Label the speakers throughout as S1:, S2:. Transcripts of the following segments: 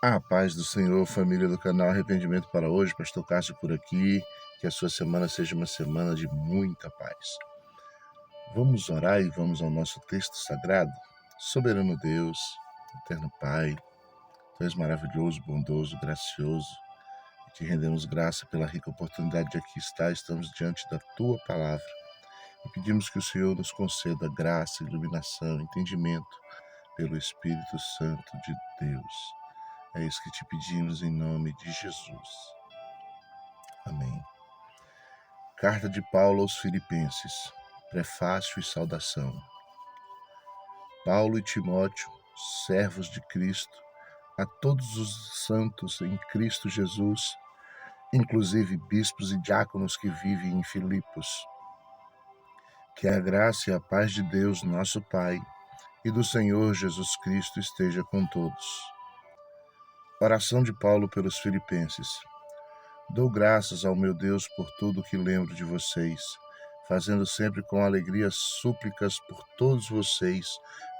S1: A paz do Senhor, família do canal Arrependimento para hoje, Pastor Cássio por aqui, que a sua semana seja uma semana de muita paz. Vamos orar e vamos ao nosso texto sagrado. Soberano Deus, eterno Pai, Tu és maravilhoso, bondoso, gracioso, e te rendemos graça pela rica oportunidade de aqui estar. Estamos diante da Tua Palavra e pedimos que o Senhor nos conceda graça, iluminação, entendimento pelo Espírito Santo de Deus. É isso que te pedimos em nome de Jesus. Amém. Carta de Paulo aos Filipenses. Prefácio e saudação. Paulo e Timóteo, servos de Cristo, a todos os santos em Cristo Jesus, inclusive bispos e diáconos que vivem em Filipos. Que a graça e a paz de Deus, nosso Pai, e do Senhor Jesus Cristo esteja com todos. Oração de Paulo pelos Filipenses. Dou graças ao meu Deus por tudo que lembro de vocês, fazendo sempre com alegria súplicas por todos vocês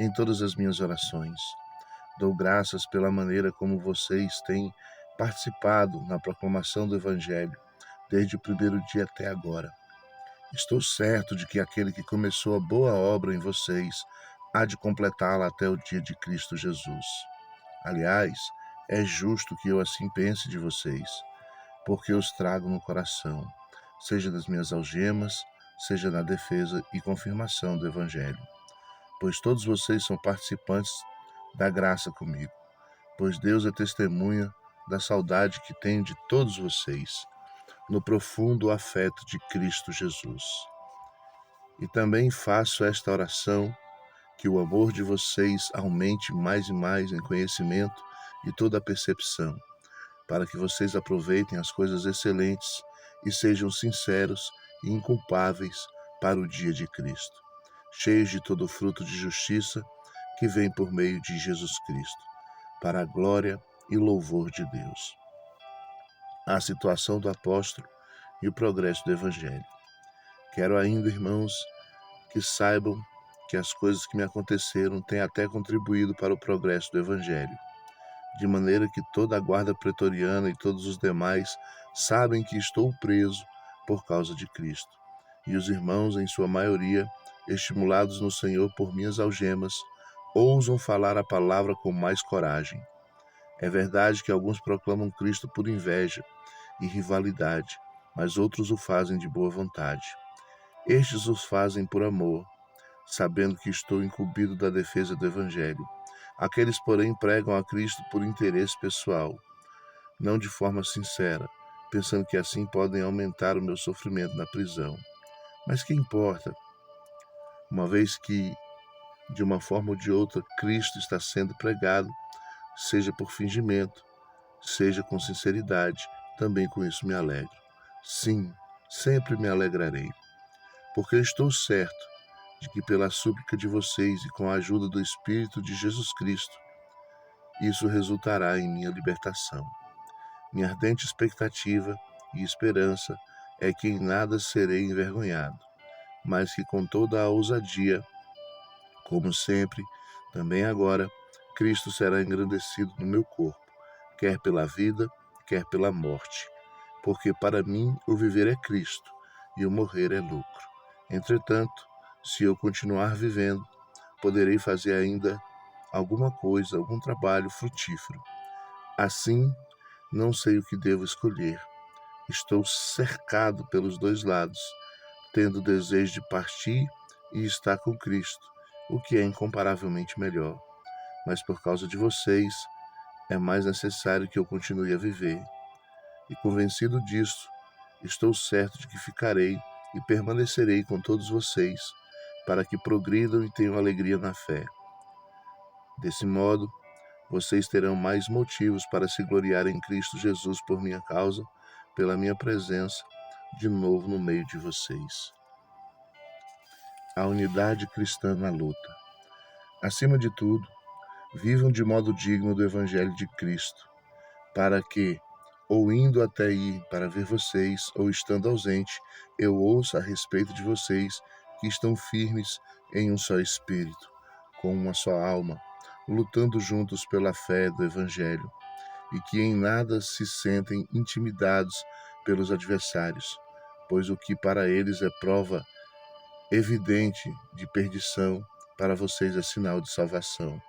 S1: em todas as minhas orações. Dou graças pela maneira como vocês têm participado na proclamação do Evangelho, desde o primeiro dia até agora. Estou certo de que aquele que começou a boa obra em vocês há de completá-la até o dia de Cristo Jesus. Aliás, é justo que eu assim pense de vocês, porque os trago no coração, seja nas minhas algemas, seja na defesa e confirmação do Evangelho. Pois todos vocês são participantes da graça comigo, pois Deus é testemunha da saudade que tenho de todos vocês, no profundo afeto de Cristo Jesus. E também faço esta oração, que o amor de vocês aumente mais e mais em conhecimento e toda a percepção, para que vocês aproveitem as coisas excelentes e sejam sinceros e inculpáveis para o dia de Cristo, cheios de todo o fruto de justiça que vem por meio de Jesus Cristo, para a glória e louvor de Deus. A situação do apóstolo e o progresso do Evangelho. Quero ainda, irmãos, que saibam que as coisas que me aconteceram têm até contribuído para o progresso do Evangelho, de maneira que toda a guarda pretoriana e todos os demais sabem que estou preso por causa de Cristo. E os irmãos, em sua maioria, estimulados no Senhor por minhas algemas, ousam falar a palavra com mais coragem. É verdade que alguns proclamam Cristo por inveja e rivalidade, mas outros o fazem de boa vontade. Estes os fazem por amor, sabendo que estou incumbido da defesa do Evangelho. Aqueles, porém, pregam a Cristo por interesse pessoal, não de forma sincera, pensando que assim podem aumentar o meu sofrimento na prisão. Mas que importa, uma vez que, de uma forma ou de outra, Cristo está sendo pregado, seja por fingimento, seja com sinceridade, também com isso me alegro. Sim, sempre me alegrarei, porque estou certo de que pela súplica de vocês e com a ajuda do Espírito de Jesus Cristo, isso resultará em minha libertação. Minha ardente expectativa e esperança é que em nada serei envergonhado, mas que com toda a ousadia, como sempre, também agora, Cristo será engrandecido no meu corpo, quer pela vida, quer pela morte. Porque para mim o viver é Cristo e o morrer é lucro. Entretanto, se eu continuar vivendo, poderei fazer ainda alguma coisa, algum trabalho frutífero. Assim, não sei o que devo escolher. Estou cercado pelos dois lados, tendo o desejo de partir e estar com Cristo, o que é incomparavelmente melhor. Mas por causa de vocês, é mais necessário que eu continue a viver. E convencido disso, estou certo de que ficarei e permanecerei com todos vocês, para que progridam e tenham alegria na fé. Desse modo, vocês terão mais motivos para se gloriar em Cristo Jesus por minha causa, pela minha presença de novo no meio de vocês. A unidade cristã na luta. Acima de tudo, vivam de modo digno do Evangelho de Cristo, para que, ou indo até aí para ver vocês, ou estando ausente, eu ouça a respeito de vocês que estão firmes em um só espírito, com uma só alma, lutando juntos pela fé do Evangelho, e que em nada se sentem intimidados pelos adversários, pois o que para eles é prova evidente de perdição, para vocês é sinal de salvação.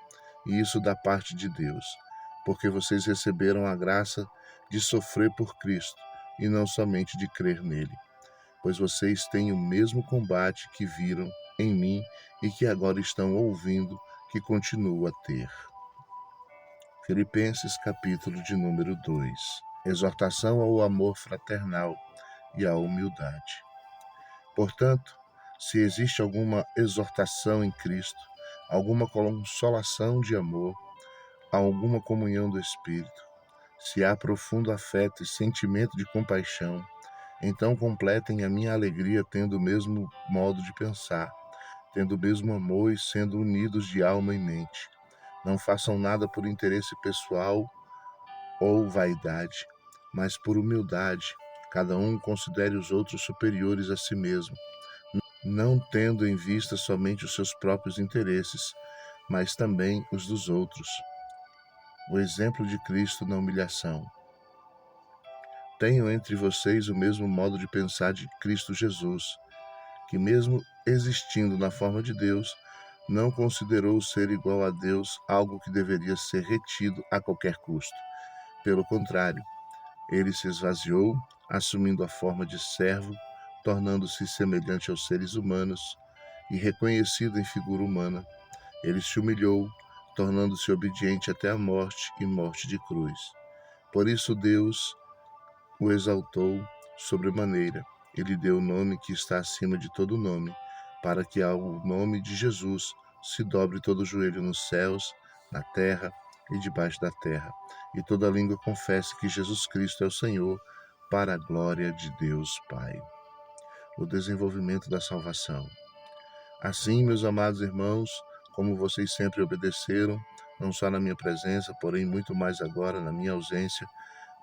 S1: E isso da parte de Deus, porque vocês receberam a graça de sofrer por Cristo e não somente de crer nele, pois vocês têm o mesmo combate que viram em mim e que agora estão ouvindo que continuo a ter. Filipenses capítulo de número 2. Exortação ao amor fraternal e à humildade. Portanto, se existe alguma exortação em Cristo, alguma consolação de amor, alguma comunhão do Espírito, se há profundo afeto e sentimento de compaixão, então completem a minha alegria tendo o mesmo modo de pensar, tendo o mesmo amor e sendo unidos de alma e mente. Não façam nada por interesse pessoal ou vaidade, mas por humildade. Cada um considere os outros superiores a si mesmo, não tendo em vista somente os seus próprios interesses, mas também os dos outros. O exemplo de Cristo na humilhação. Tenham entre vocês o mesmo modo de pensar de Cristo Jesus, que mesmo existindo na forma de Deus, não considerou ser igual a Deus algo que deveria ser retido a qualquer custo. Pelo contrário, ele se esvaziou, assumindo a forma de servo, tornando-se semelhante aos seres humanos, e reconhecido em figura humana, ele se humilhou, tornando-se obediente até a morte e morte de cruz. Por isso Deus o exaltou sobremaneira. Ele deu o nome que está acima de todo nome, para que ao nome de Jesus se dobre todo o joelho nos céus, na terra e debaixo da terra, e toda língua confesse que Jesus Cristo é o Senhor, para a glória de Deus Pai. O desenvolvimento da salvação. Assim, meus amados irmãos, como vocês sempre obedeceram, não só na minha presença, porém muito mais agora na minha ausência,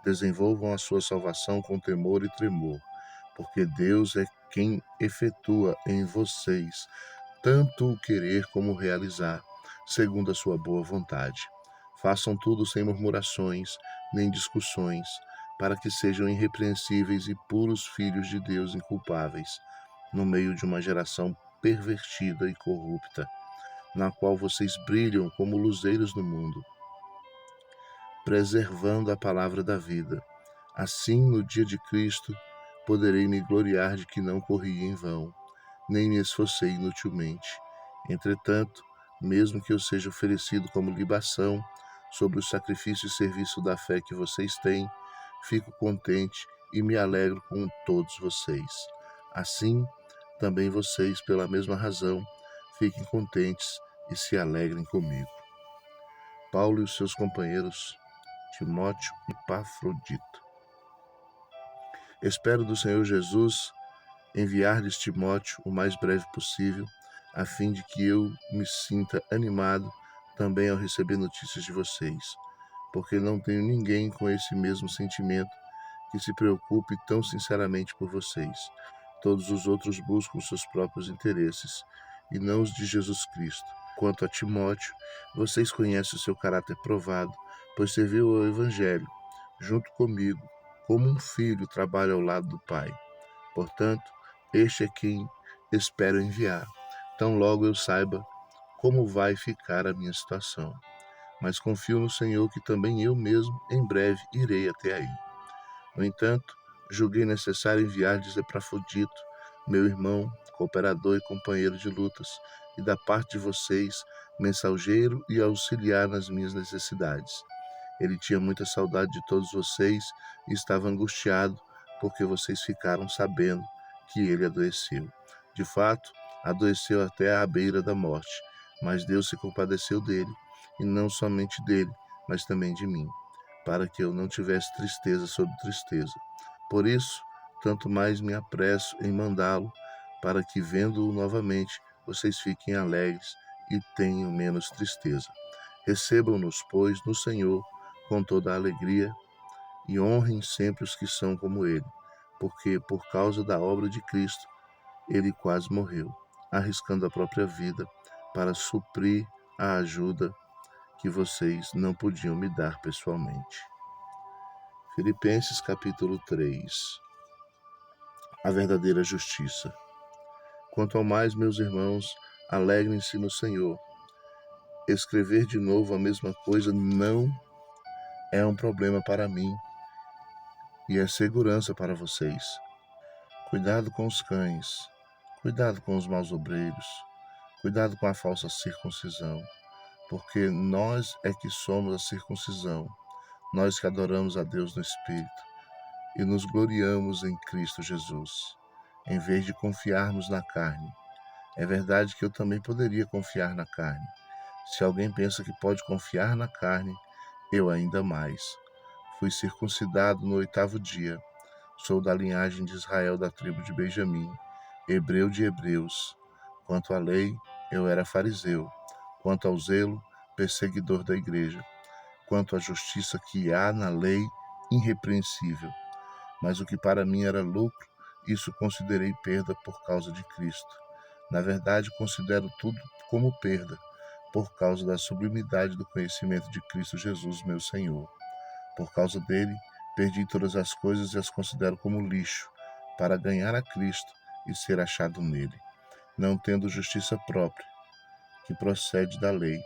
S1: desenvolvam a sua salvação com temor e tremor, porque Deus é quem efetua em vocês tanto o querer como o realizar, segundo a sua boa vontade. Façam tudo sem murmurações, nem discussões, para que sejam irrepreensíveis e puros filhos de Deus inculpáveis, no meio de uma geração pervertida e corrupta, na qual vocês brilham como luzeiros no mundo, preservando a palavra da vida. Assim, no dia de Cristo, poderei me gloriar de que não corri em vão, nem me esforcei inutilmente. Entretanto, mesmo que eu seja oferecido como libação sobre o sacrifício e serviço da fé que vocês têm, fico contente e me alegro com todos vocês. Assim, também vocês, pela mesma razão, fiquem contentes e se alegrem comigo. Paulo e os seus companheiros Timóteo e Epafrodito. Espero do Senhor Jesus enviar-lhes Timóteo o mais breve possível, a fim de que eu me sinta animado também ao receber notícias de vocês, porque não tenho ninguém com esse mesmo sentimento que se preocupe tão sinceramente por vocês. Todos os outros buscam seus próprios interesses, e não os de Jesus Cristo. Quanto a Timóteo, vocês conhecem o seu caráter provado, pois serviu ao Evangelho, junto comigo, como um filho trabalha ao lado do Pai. Portanto, este é quem espero enviar, tão logo eu saiba como vai ficar a minha situação. Mas confio no Senhor que também eu mesmo, em breve, irei até aí. No entanto, julguei necessário enviar-lhes Epafrodito, meu irmão, cooperador e companheiro de lutas, e da parte de vocês, mensageiro e auxiliar nas minhas necessidades. Ele tinha muita saudade de todos vocês e estava angustiado porque vocês ficaram sabendo que ele adoeceu. De fato, adoeceu até à beira da morte, mas Deus se compadeceu dele, e não somente dele, mas também de mim, para que eu não tivesse tristeza sobre tristeza. Por isso, tanto mais me apresso em mandá-lo, para que, vendo-o novamente, vocês fiquem alegres e tenham menos tristeza. Recebam-nos, pois, no Senhor com toda a alegria, e honrem sempre os que são como ele, porque, por causa da obra de Cristo, ele quase morreu, arriscando a própria vida para suprir a ajuda que vocês não podiam me dar pessoalmente. Filipenses capítulo 3. A verdadeira justiça. Quanto ao mais, meus irmãos, alegrem-se no Senhor. Escrever de novo a mesma coisa não é um problema para mim e é segurança para vocês. Cuidado com os cães, cuidado com os maus obreiros, cuidado com a falsa circuncisão, porque nós é que somos a circuncisão, nós que adoramos a Deus no Espírito e nos gloriamos em Cristo Jesus, em vez de confiarmos na carne. É verdade que eu também poderia confiar na carne. Se alguém pensa que pode confiar na carne, eu ainda mais. Fui circuncidado no 8º dia. Sou da linhagem de Israel, da tribo de Benjamim, hebreu de hebreus. Quanto à lei, eu era fariseu. Quanto ao zelo, perseguidor da igreja. Quanto à justiça que há na lei, irrepreensível. Mas o que para mim era lucro, isso considerei perda por causa de Cristo. Na verdade, considero tudo como perda, por causa da sublimidade do conhecimento de Cristo Jesus, meu Senhor. Por causa dele, perdi todas as coisas e as considero como lixo, para ganhar a Cristo e ser achado nele, não tendo justiça própria, que procede da lei,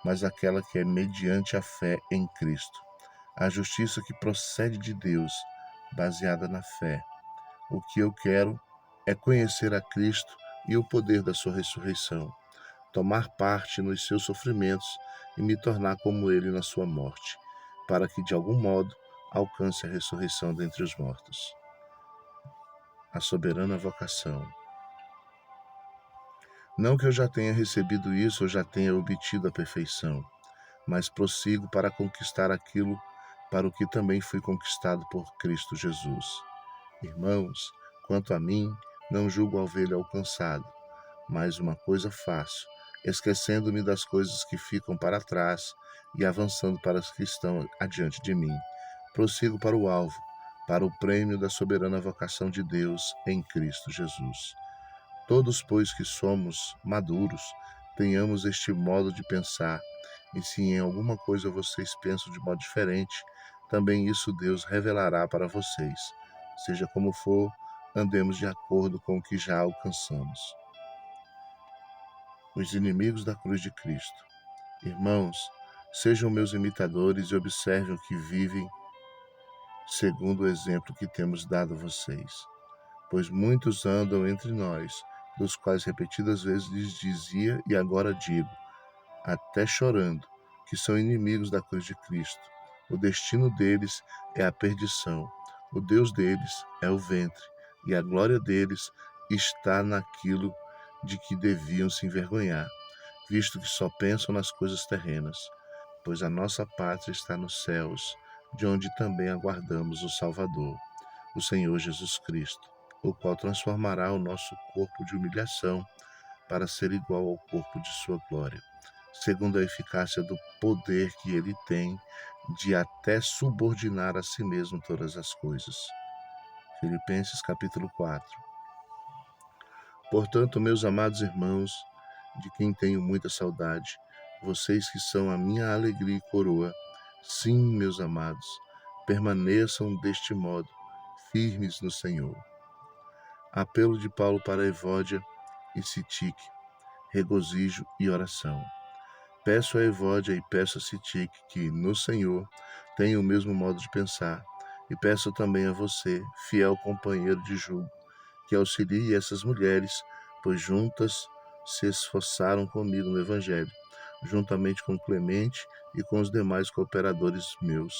S1: mas aquela que é mediante a fé em Cristo. A justiça que procede de Deus, baseada na fé. O que eu quero é conhecer a Cristo e o poder da sua ressurreição, tomar parte nos seus sofrimentos e me tornar como ele na sua morte, para que de algum modo alcance a ressurreição dentre os mortos. A soberana vocação. Não que eu já tenha recebido isso ou já tenha obtido a perfeição, mas prossigo para conquistar aquilo para o que também fui conquistado por Cristo Jesus. Irmãos, quanto a mim, não julgo haver alcançado, mas uma coisa faço, esquecendo-me das coisas que ficam para trás e avançando para as que estão adiante de mim. Prossigo para o alvo, para o prêmio da soberana vocação de Deus em Cristo Jesus. Todos, pois que somos maduros, tenhamos este modo de pensar, e se em alguma coisa vocês pensam de modo diferente, também isso Deus revelará para vocês. Seja como for, andemos de acordo com o que já alcançamos. Os inimigos da cruz de Cristo. Irmãos, sejam meus imitadores e observem o que vivem segundo o exemplo que temos dado a vocês. Pois muitos andam entre nós, dos quais repetidas vezes lhes dizia e agora digo, até chorando, que são inimigos da cruz de Cristo. O destino deles é a perdição, o Deus deles é o ventre, e a glória deles está naquilo de que deviam se envergonhar, visto que só pensam nas coisas terrenas, pois a nossa pátria está nos céus, de onde também aguardamos o Salvador, o Senhor Jesus Cristo, o qual transformará o nosso corpo de humilhação para ser igual ao corpo de sua glória, segundo a eficácia do poder que ele tem de até subordinar a si mesmo todas as coisas. Filipenses capítulo 4. Portanto, meus amados irmãos, de quem tenho muita saudade, vocês que são a minha alegria e coroa, sim, meus amados, permaneçam deste modo, firmes no Senhor. Apelo de Paulo para Evódia e Sitique, regozijo e oração. Peço a Evódia e peço a Sitique que, no Senhor, tenham o mesmo modo de pensar, e peço também a você, fiel companheiro de julgo, que auxilie essas mulheres, pois juntas se esforçaram comigo no Evangelho, juntamente com Clemente e com os demais cooperadores meus,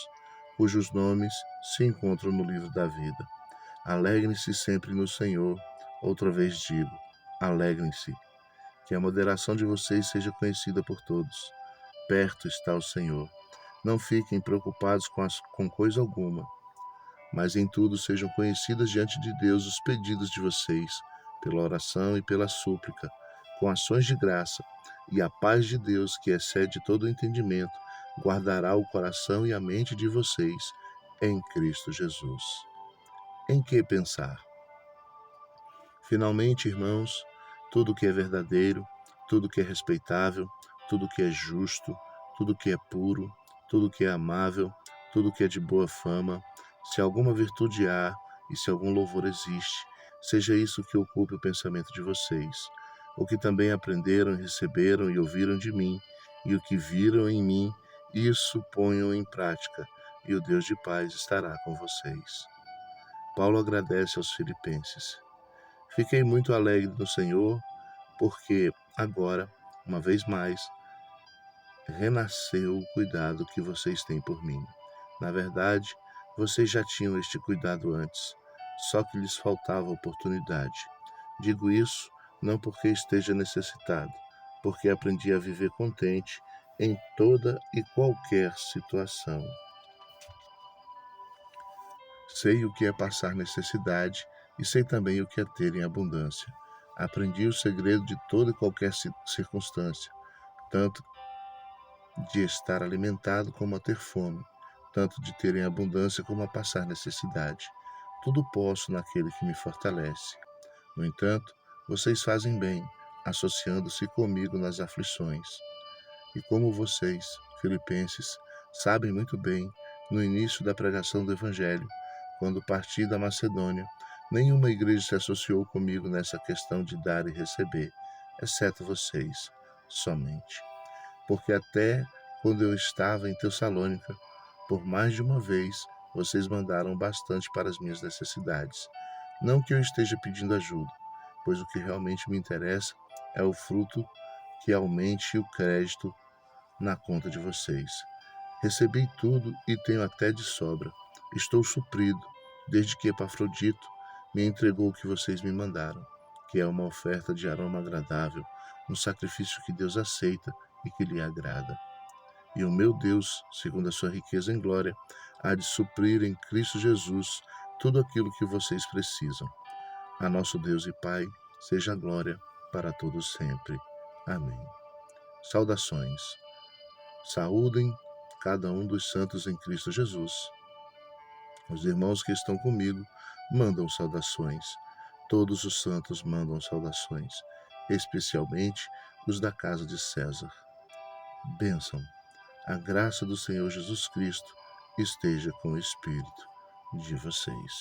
S1: cujos nomes se encontram no livro da vida. Alegrem-se sempre no Senhor. Outra vez digo, alegrem-se. Que a moderação de vocês seja conhecida por todos. Perto está o Senhor. Não fiquem preocupados com coisa alguma, mas em tudo sejam conhecidas diante de Deus os pedidos de vocês, pela oração e pela súplica, com ações de graça, e a paz de Deus, que excede todo o entendimento, guardará o coração e a mente de vocês em Cristo Jesus. Em que pensar? Finalmente, irmãos, tudo que é verdadeiro, tudo que é respeitável, tudo que é justo, tudo que é puro, tudo que é amável, tudo que é de boa fama, Se alguma virtude há e se algum louvor existe, seja isso que ocupe o pensamento de vocês. O que também aprenderam, receberam e ouviram de mim, e o que viram em mim, isso ponham em prática, e o Deus de paz estará com vocês. Paulo agradece aos filipenses. Fiquei muito alegre no Senhor, porque agora, uma vez mais, renasceu o cuidado que vocês têm por mim. Na verdade, vocês já tinham este cuidado antes, só que lhes faltava oportunidade. Digo isso não porque esteja necessitado, porque aprendi a viver contente em toda e qualquer situação. Sei o que é passar necessidade e sei também o que é ter em abundância. Aprendi o segredo de toda e qualquer circunstância, tanto de estar alimentado como a ter fome, tanto de ter em abundância como a passar necessidade. Tudo posso naquele que me fortalece. No entanto, vocês fazem bem, associando-se comigo nas aflições. E como vocês, filipenses, sabem muito bem, no início da pregação do Evangelho, quando parti da Macedônia, nenhuma igreja se associou comigo nessa questão de dar e receber, exceto vocês, somente. Porque até quando eu estava em Tessalônica, por mais de uma vez, vocês mandaram bastante para as minhas necessidades. Não que eu esteja pedindo ajuda, pois o que realmente me interessa é o fruto que aumente o crédito na conta de vocês. Recebi tudo e tenho até de sobra. Estou suprido, desde que Epafrodito me entregou o que vocês me mandaram, que é uma oferta de aroma agradável, um sacrifício que Deus aceita e que lhe agrada. E o meu Deus, segundo a sua riqueza em glória, há de suprir em Cristo Jesus tudo aquilo que vocês precisam. A nosso Deus e Pai, seja a glória para todos sempre. Amém. Saudações. Saúdem cada um dos santos em Cristo Jesus. Os irmãos que estão comigo mandam saudações. Todos os santos mandam saudações, especialmente os da casa de César. Bênção. A graça do Senhor Jesus Cristo esteja com o espírito de vocês.